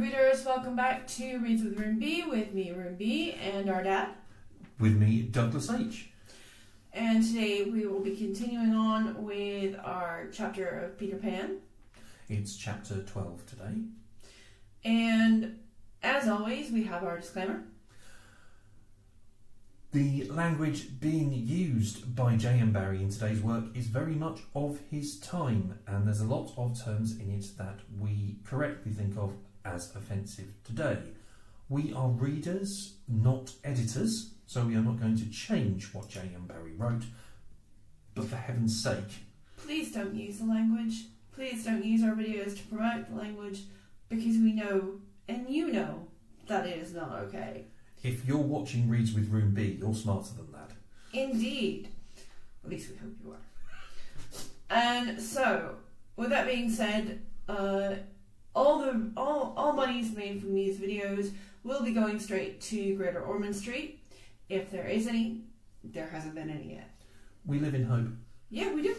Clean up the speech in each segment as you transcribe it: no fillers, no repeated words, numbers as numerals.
readers, welcome back to Reads with Room B with me, Room B, and our dad. With me, Douglas H. And today we will be continuing on with our chapter of Peter Pan. It's chapter 12 today. And as always, we have our disclaimer. The language being used by J.M. Barrie in today's work is very much of his time, and there's a lot of terms in it that we correctly think of as offensive today. We are readers, not editors, so we are not going to change what J.M. Barrie wrote, but for heaven's sake, please don't use the language. Please don't use our videos to promote the language, because we know, and you know, that it is not okay. If you're watching Reads with Room B, you're smarter than that. Indeed. At least we hope you are. And so, with that being said, all monies made from these videos will be going straight to Greater Ormond Street. If there is any, there hasn't been any yet. We live in hope. Yeah, we do.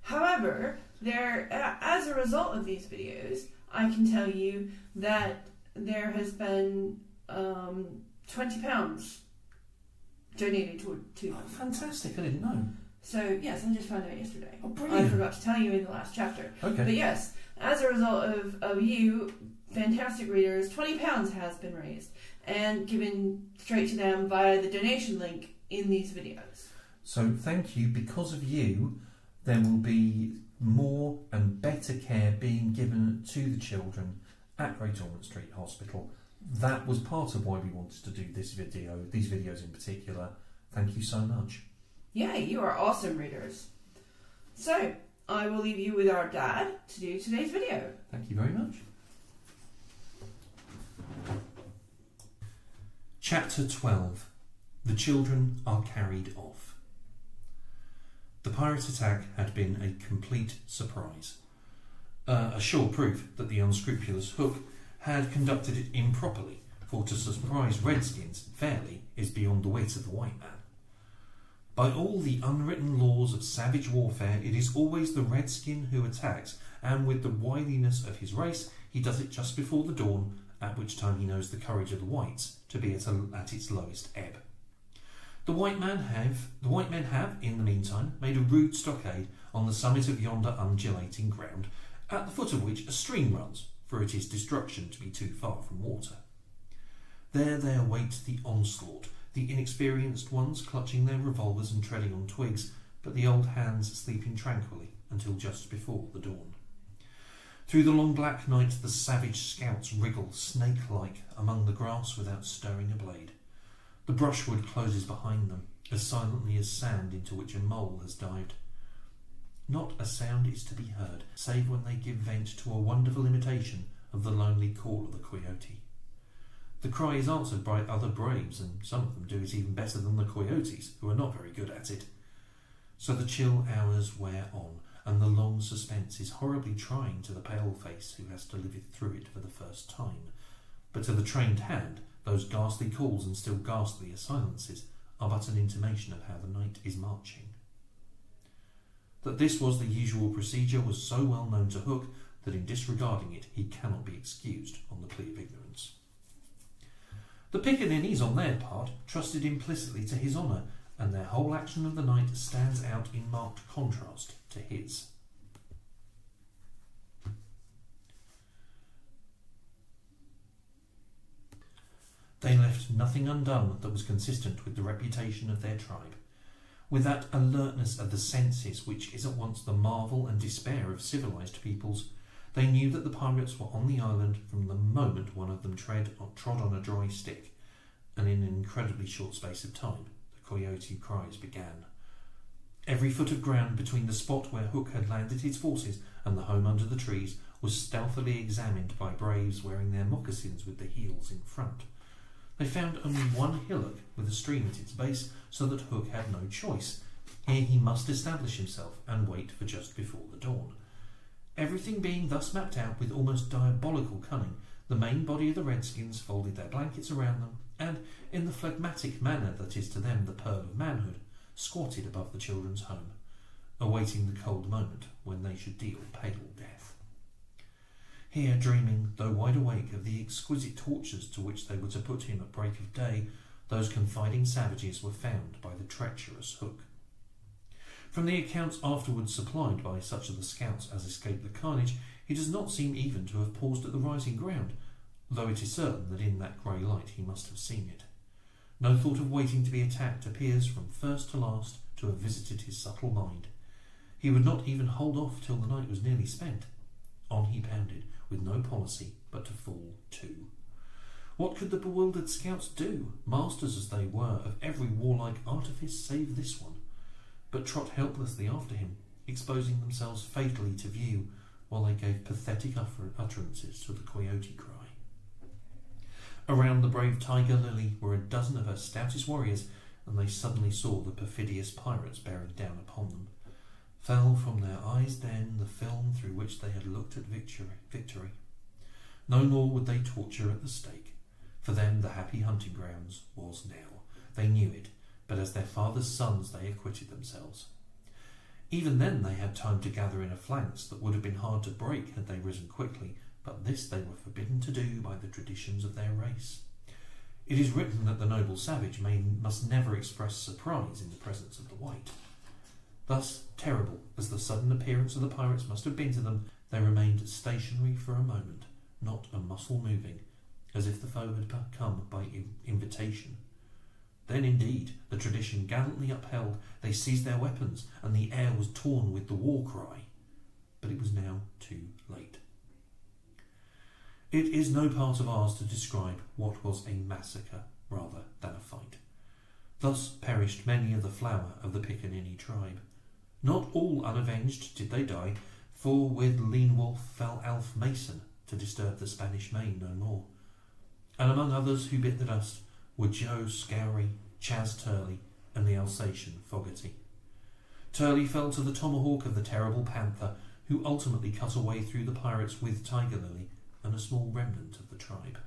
However, as a result of these videos, I can tell you that there has been £20 donated to them. Oh, fantastic, I didn't know. So, yes, I just found out yesterday. Oh, brilliant. I forgot to tell you in the last chapter. Okay. But yes, as a result of you, fantastic readers, £20 has been raised and given straight to them via the donation link in these videos. So thank you. Because of you, there will be more and better care being given to the children at Great Ormond Street Hospital. That was part of why we wanted to do this video, these videos in particular. Thank you so much. Yeah, you are awesome readers. So, I will leave you with our dad to do today's video. Thank you very much. Chapter 12. The children are carried off. The pirate attack had been a complete surprise. A sure proof that the unscrupulous Hook had conducted it improperly, for to surprise redskins fairly is beyond the wit of the white man. By all the unwritten laws of savage warfare, it is always the redskin who attacks, and with the wiliness of his race, he does it just before the dawn, at which time he knows the courage of the whites to be at its lowest ebb. The white men have, in the meantime, made a rude stockade on the summit of yonder undulating ground, at the foot of which a stream runs, for it is destruction to be too far from water. There they await the onslaught, the inexperienced ones clutching their revolvers and treading on twigs, but the old hands sleeping tranquilly until just before the dawn. Through the long black night the savage scouts wriggle snake-like among the grass without stirring a blade. The brushwood closes behind them, as silently as sand into which a mole has dived. Not a sound is to be heard, save when they give vent to a wonderful imitation of the lonely call of the coyote. The cry is answered by other braves, and some of them do it even better than the coyotes, who are not very good at it. So the chill hours wear on, and the long suspense is horribly trying to the pale-face who has to live through it for the first time. But to the trained hand, those ghastly calls and still ghastlier silences are but an intimation of how the night is marching. That this was the usual procedure was so well known to Hook that in disregarding it he cannot be excused on the plea of ignorance. The pickaninnies, on their part, trusted implicitly to his honour, and their whole action of the night stands out in marked contrast to his. They left nothing undone that was consistent with the reputation of their tribe. With that alertness of the senses which is at once the marvel and despair of civilised peoples, they knew that the pirates were on the island from the moment one of them trod on a dry stick, and in an incredibly short space of time the coyote cries began. Every foot of ground between the spot where Hook had landed his forces and the home under the trees was stealthily examined by braves wearing their moccasins with the heels in front. They found only one hillock with a stream at its base, so that Hook had no choice. Here he must establish himself and wait for just before the dawn. Everything being thus mapped out with almost diabolical cunning, the main body of the redskins folded their blankets around them and, in the phlegmatic manner that is to them the pearl of manhood, squatted above the children's home, awaiting the cold moment when they should deal pale death. Here, dreaming, though wide awake, of the exquisite tortures to which they were to put him at break of day, those confiding savages were found by the treacherous Hook. From the accounts afterwards supplied by such of the scouts as escaped the carnage, he does not seem even to have paused at the rising ground, though it is certain that in that grey light he must have seen it. No thought of waiting to be attacked appears from first to last to have visited his subtle mind. He would not even hold off till the night was nearly spent. On he pounded, with no policy but to fall to. What could the bewildered scouts do, masters as they were of every warlike artifice save this one, but trot helplessly after him, exposing themselves fatally to view, while they gave pathetic utterances to the coyote cry. Around the brave Tiger Lily were a dozen of her stoutest warriors, and they suddenly saw the perfidious pirates bearing down upon them. Fell from their eyes then the film through which they had looked at victory. No more would they torture at the stake. For them the happy hunting grounds was now. They knew it, but as their father's sons they acquitted themselves. Even then they had time to gather in a phalanx that would have been hard to break had they risen quickly, but this they were forbidden to do by the traditions of their race. It is written that the noble savage must never express surprise in the presence of the white. Thus, terrible as the sudden appearance of the pirates must have been to them, they remained stationary for a moment, not a muscle moving, as if the foe had come by invitation. Then indeed, the tradition gallantly upheld, they seized their weapons, and the air was torn with the war cry. But it was now too late. It is no part of ours to describe what was a massacre rather than a fight. Thus perished many of the flower of the Piccaninny tribe. Not all unavenged did they die, for with Lean Wolf fell Alf Mason to disturb the Spanish Main no more. And among others who bit the dust were Joe Scoury, Chas Turley, and the Alsatian Fogarty. Turley fell to the tomahawk of the terrible Panther, who ultimately cut a way through the pirates with Tiger Lily and a small remnant of the tribe.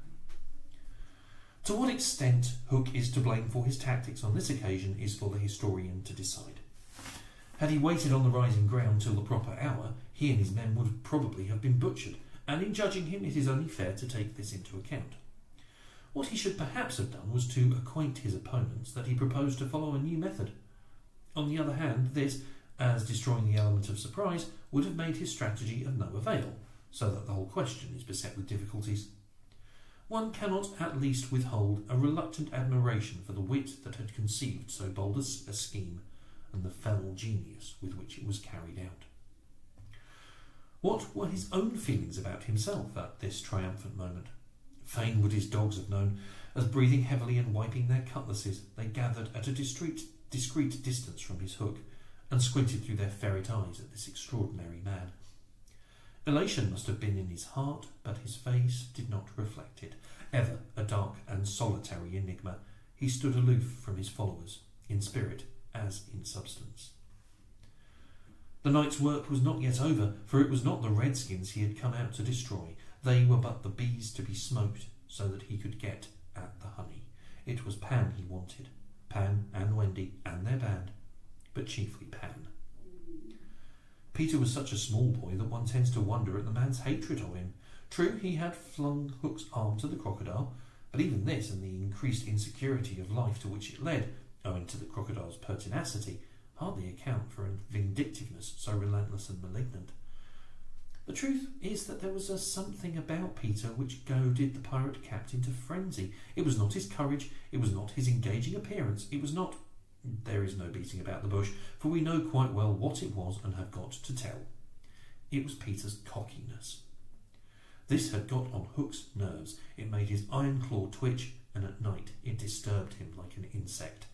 To what extent Hook is to blame for his tactics on this occasion is for the historian to decide. Had he waited on the rising ground till the proper hour, he and his men would probably have been butchered, and in judging him it is only fair to take this into account. What he should perhaps have done was to acquaint his opponents that he proposed to follow a new method. On the other hand, this, as destroying the element of surprise, would have made his strategy of no avail, so that the whole question is beset with difficulties. One cannot at least withhold a reluctant admiration for the wit that had conceived so bold a scheme, and the fell genius with which it was carried out. What were his own feelings about himself at this triumphant moment? Fain would his dogs have known, as breathing heavily and wiping their cutlasses, they gathered at a discreet distance from his Hook, and squinted through their ferret eyes at this extraordinary man. Elation must have been in his heart, but his face did not reflect it. Ever a dark and solitary enigma, he stood aloof from his followers, in spirit as in substance. The night's work was not yet over, for it was not the redskins he had come out to destroy. They were but the bees to be smoked, so that he could get at the honey. It was Pan he wanted, Pan and Wendy and their band, but chiefly Pan. Peter was such a small boy that one tends to wonder at the man's hatred of him. True, he had flung Hook's arm to the crocodile, but even this and the increased insecurity of life to which it led, owing to the crocodile's pertinacity, hardly account for a vindictiveness so relentless and malignant. The truth is that there was a something about Peter which goaded the pirate captain to frenzy. It was not his courage, it was not his engaging appearance, it was not... There is no beating about the bush, for we know quite well what it was and have got to tell. It was Peter's cockiness. This had got on Hook's nerves. It made his iron claw twitch, and at night it disturbed him like an insect.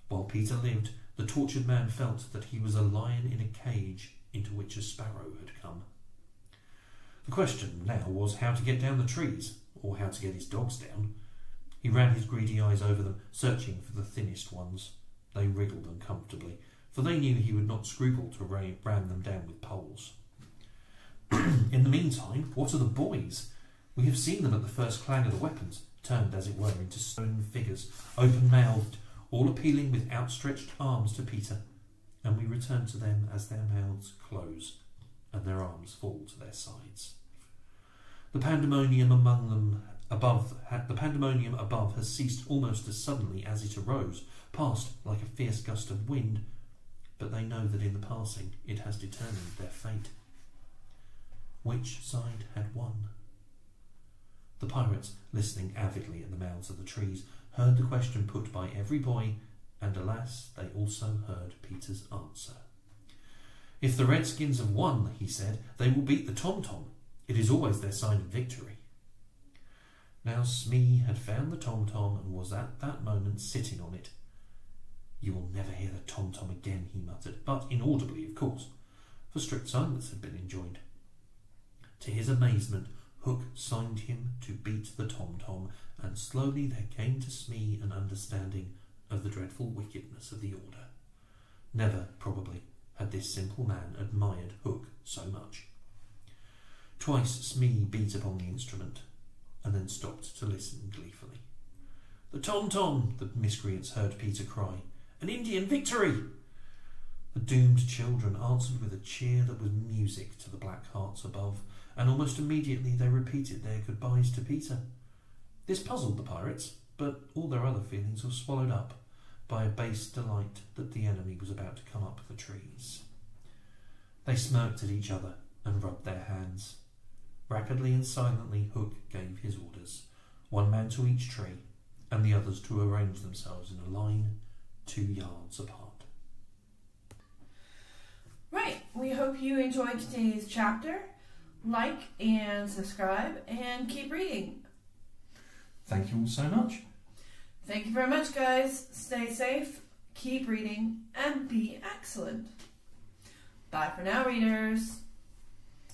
While Peter lived, the tortured man felt that he was a lion in a cage into which a sparrow had come. The question now was how to get down the trees, or how to get his dogs down. He ran his greedy eyes over them, searching for the thinnest ones. They wriggled uncomfortably, for they knew he would not scruple to ram them down with poles. In the meantime, what are the boys? We have seen them at the first clang of the weapons, turned as it were into stone figures, open-mouthed, all appealing with outstretched arms to Peter, and we return to them as their mouths close and their arms fall to their sides. The pandemonium above has ceased almost as suddenly as it arose, passed like a fierce gust of wind, but they know that in the passing it has determined their fate. Which side had won? The pirates, listening avidly at the mouths of the trees, heard the question put by every boy, and alas, they also heard Peter's answer. "If the Redskins have won," he said, "they will beat the Tom-Tom. It is always their sign of victory." Now Smee had found the Tom-Tom and was at that moment sitting on it. "You will never hear the Tom-Tom again," he muttered, but inaudibly, of course, for strict silence had been enjoined. To his amazement, Hook signed him to beat the Tom-Tom, and slowly there came to Smee an understanding of the dreadful wickedness of the order. Never, probably, had this simple man admired Hook so much. Twice Smee beat upon the instrument, and then stopped to listen gleefully. "The Tom-Tom!" the miscreants heard Peter cry. "An Indian victory!" The doomed children answered with a cheer that was music to the black hearts above, and almost immediately they repeated their goodbyes to Peter. This puzzled the pirates, but all their other feelings were swallowed up by a base delight that the enemy was about to come up the trees. They smirked at each other and rubbed their hands. Rapidly and silently Hook gave his orders, one man to each tree, and the others to arrange themselves in a line 2 yards apart. Right, we hope you enjoyed today's chapter. Like and subscribe and keep reading. Thank you all so much. Thank you very much, guys. Stay safe, keep reading, and be excellent. Bye for now, readers.